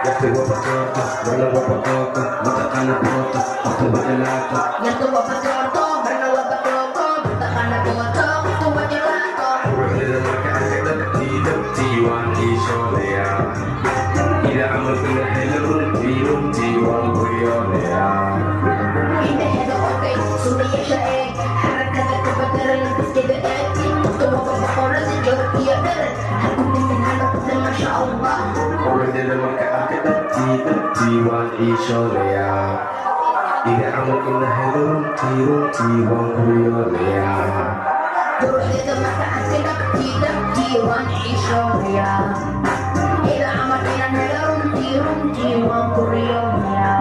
Yato wapatorto, wala wapatorto, matakan na boto, ako bagalato. Yato wapatorto, wala wapatorto, matakan na boto, ako bagalato. Wala na makaakit at tiwan isolea. Ila amal pinahilong tiwan kuryolea. Hindi hedo okay, sumaya siya eh. Harakat at kapataran ng piskida eh. Tuwa pa ba oras sa Diyos iyadan. Ako din minanap na masya Allah. Wala na makaakit at tiwan isolea. Ila amal pinahilong tiwan kuryolea. Puro dito mataakit at tiwan isolea. Ila amat pinanhalarong tiwan kuryolea.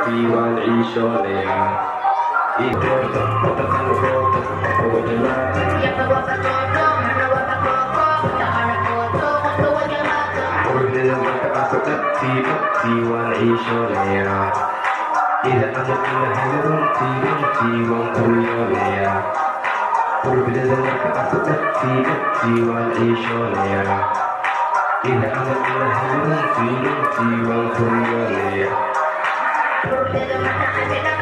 Tiwan isolea. Ito patakan boto, ako bagalato. Yato wapatorto, wala wapatorto, matakan na boto, ako bagalato. Wala na makaakit at tiwan isolea. Ila amal pinahilong tiwan kuryolea. Wala na makaakit at tiwan isolea. Ila amal pinahilong tiwan kuryolea. Puro dito mataakit at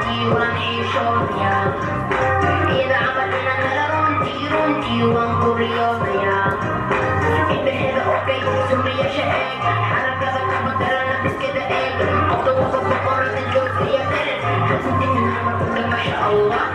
tiwan isolea. Ila amat pinanhalarong tiwan kuryolea. Hindi hedo okay, sumaya siya eh. Harakat at kapataran ng piskida eh. Tuwa pa ba oras sa Diyos iyadan. Ako din minanap na masya Allah.